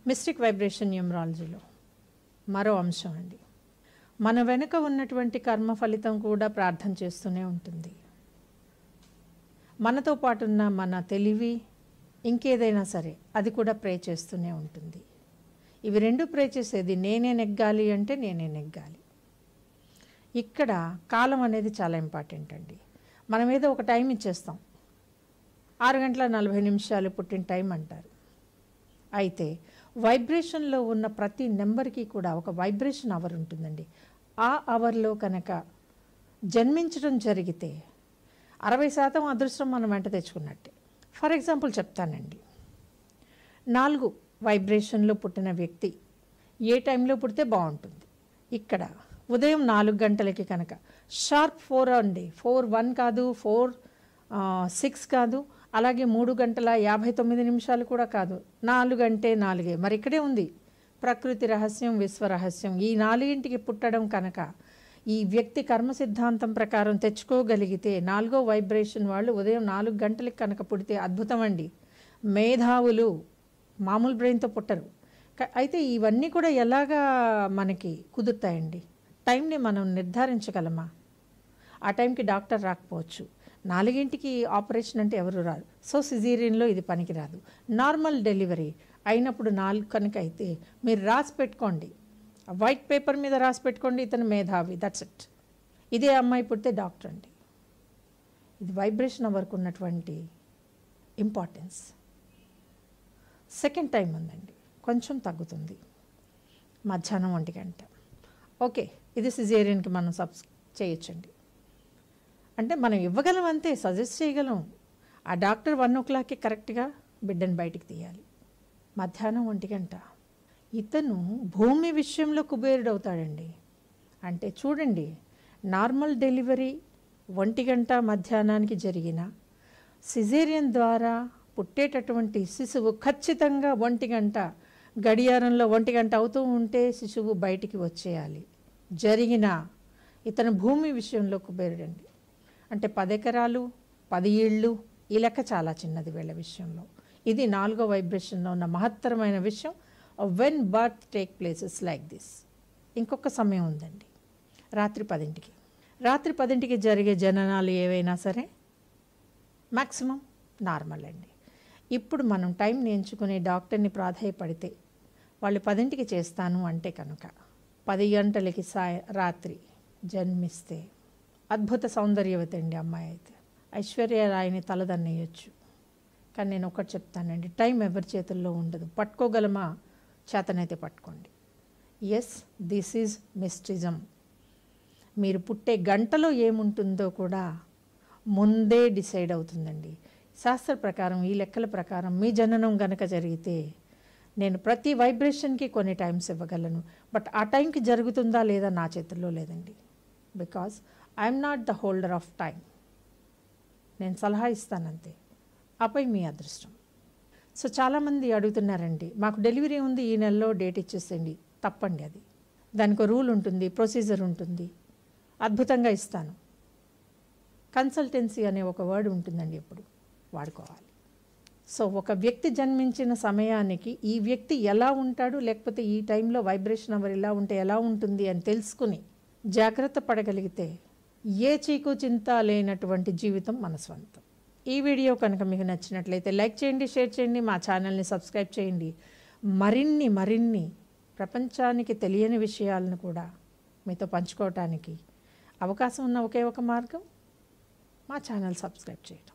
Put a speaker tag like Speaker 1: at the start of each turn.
Speaker 1: Mystic vibration న్యూమరాలజీలో మరో అంశం అండి. మన వెనుక ఉన్నటువంటి కర్మ ఫలితం కూడా ప్రార్థన చేస్తూనే ఉంటుంది. మనతో పాటు ఉన్న మన తెలివి ఇంకేదైనా సరే అది కూడా ప్రే చేస్తూనే ఉంటుంది. ఇవి రెండు ప్రే చేసేది నేనే నెగ్గాలి అంటే నేనే నెగ్గాలి. ఇక్కడ కాలం అనేది చాలా ఇంపార్టెంట్ అండి. మనం ఏదో ఒక టైం ఇచ్చేస్తాం, 6:40 పుట్టిన టైం అంటారు. అయితే వైబ్రేషన్లో ఉన్న ప్రతి నెంబర్కి కూడా ఒక వైబ్రేషన్ అవర్ ఉంటుందండి. ఆ అవర్లో కనుక జన్మించడం జరిగితే 60% అదృష్టం మనం వెంట తెచ్చుకున్నట్టే. ఫర్ ఎగ్జాంపుల్ చెప్తానండి, 4 వైబ్రేషన్లో పుట్టిన వ్యక్తి ఏ టైంలో పుడితే బాగుంటుంది. ఇక్కడ ఉదయం 4 గంటలకి కనుక షార్ప్ 4 అండి, 4:01 కాదు, 4:06 కాదు, అలాగే 3:59 కూడా కాదు, 4 అంటే 4. మరి ఇక్కడే ఉంది ప్రకృతి రహస్యం, విశ్వ రహస్యం. ఈ 4ంటికి పుట్టడం కనుక ఈ వ్యక్తి కర్మ సిద్ధాంతం ప్రకారం తెచ్చుకోగలిగితే 4వ వైబ్రేషన్ వాళ్ళు ఉదయం 4 గంటలకి కనుక పుడితే అద్భుతం అండి. మేధావులు, మామూలు బ్రెయిన్తో పుట్టరు. అయితే ఇవన్నీ కూడా ఎలాగా మనకి కుదురుతాయండి? టైంని మనం నిర్ధారించగలమా? ఆ టైంకి డాక్టర్ రాకపోవచ్చు, 4ంటికి ఆపరేషన్ అంటే ఎవరు రాదు. సో సిజేరియన్లో ఇది పనికిరాదు. నార్మల్ డెలివరీ అయినప్పుడు 4 కనుక అయితే మీరు రాసి పెట్టుకోండి, వైట్ పేపర్ మీద రాసి పెట్టుకోండి, ఇతను మేధావి, దట్స్ ఇట్. ఇదే అమ్మాయి పుడితే డాక్టర్ అండి. ఇది వైబ్రేషన్ వరకు ఉన్నటువంటి ఇంపార్టెన్స్. సెకండ్ టైం ఉందండి, కొంచెం తగ్గుతుంది, మధ్యాహ్నం 1 గంట. ఓకే, ఇది సిజేరియన్కి మనం చేయొచ్చండి. అంటే మనం ఇవ్వగలం అంతే, సజెస్ట్ చేయగలం. ఆ డాక్టర్ 1 o'clockకి కరెక్ట్గా బిడ్డను బయటికి తీయాలి. మధ్యాహ్నం 1 గంట. ఇతను భూమి విషయంలో కుబేరుడు అవుతాడండి. అంటే చూడండి, నార్మల్ డెలివరీ 1 గంట మధ్యాహ్నానికి జరిగిన సిజేరియన్ ద్వారా పుట్టేటటువంటి శిశువు ఖచ్చితంగా 1 గంట గడియారంలో 1 గంట అవుతూ ఉంటే శిశువు బయటికి వచ్చేయాలి. జరిగిన ఇతను భూమి విషయంలో కుబేరుడండి. అంటే 10 ఎకరాలు, 10 ఇళ్ళు, ఈ లెక్క చాలా చిన్నది వీళ్ళ విషయంలో. ఇది 4వ వైబ్రేషన్లో ఉన్న మహత్తరమైన విషయం. When birth take places like this. ఇంకొక సమయం ఉందండి, రాత్రి 10ంటికి. రాత్రి 10ంటికి జరిగే జననాలు ఏవైనా సరే మ్యాక్సిమం నార్మల్ అండి. ఇప్పుడు మనం టైంని ఎంచుకునే డాక్టర్ని ప్రాధాయపడితే వాళ్ళు 10ంటికి చేస్తాను అంటే కనుక 10 గంటలకి రాత్రి జన్మిస్తే అద్భుత సౌందర్యవతి అండి అమ్మాయి. అయితే ఐశ్వర్యరాయిని తలదన్నేయచ్చు. కానీ నేను ఒకటి చెప్తానండి, టైం ఎవరి చేతుల్లో ఉండదు. పట్టుకోగలమా? చేతనైతే పట్టుకోండి. Yes, this is mysticism. మీరు పుట్టే గంటలో ఏముంటుందో కూడా ముందే డిసైడ్ అవుతుందండి. శాస్త్ర ప్రకారం, ఈ లెక్కల ప్రకారం మీ జననం గనక జరిగితే నేను ప్రతి వైబ్రేషన్కి కొన్ని టైమ్స్ ఇవ్వగలను. బట్ ఆ టైంకి జరుగుతుందా లేదా నా చేతుల్లో లేదండి. Because I'm not the holder of time. నేను సలహా ఇస్తానంతే, ఆపై మీ అదృష్టం. సో చాలామంది అడుగుతున్నారండి, మాకు డెలివరీ ఉంది, ఈ నెలలో డేట్ ఇచ్చేసేయండి. తప్పండి అది. దానికి రూల్ ఉంటుంది, ప్రొసీజర్ ఉంటుంది. అద్భుతంగా ఇస్తాను. కన్సల్టెన్సీ అనే ఒక వర్డ్ ఉంటుందండి, ఎప్పుడు వాడుకోవాలి. సో ఒక వ్యక్తి జన్మించిన సమయానికి ఈ వ్యక్తి ఎలా ఉంటాడు, లేకపోతే ఈ టైంలో వైబ్రేషన్ అవర్ ఇలా ఉంటే ఎలా ఉంటుంది అని తెలుసుకుని జాగ్రత్త పడగలిగితే ఏ చీకు చింత లేనటువంటి జీవితం మన స్వంతం. ఈ వీడియో కనుక మీకు నచ్చినట్లయితే లైక్ చేయండి, షేర్ చేయండి, మా ఛానల్ని సబ్స్క్రైబ్ చేయండి. మరిన్ని ప్రపంచానికి తెలియని విషయాలను కూడా మీతో పంచుకోవటానికి అవకాశం ఉన్న ఒకే ఒక మార్గం మా ఛానల్ సబ్స్క్రైబ్ చేయటం.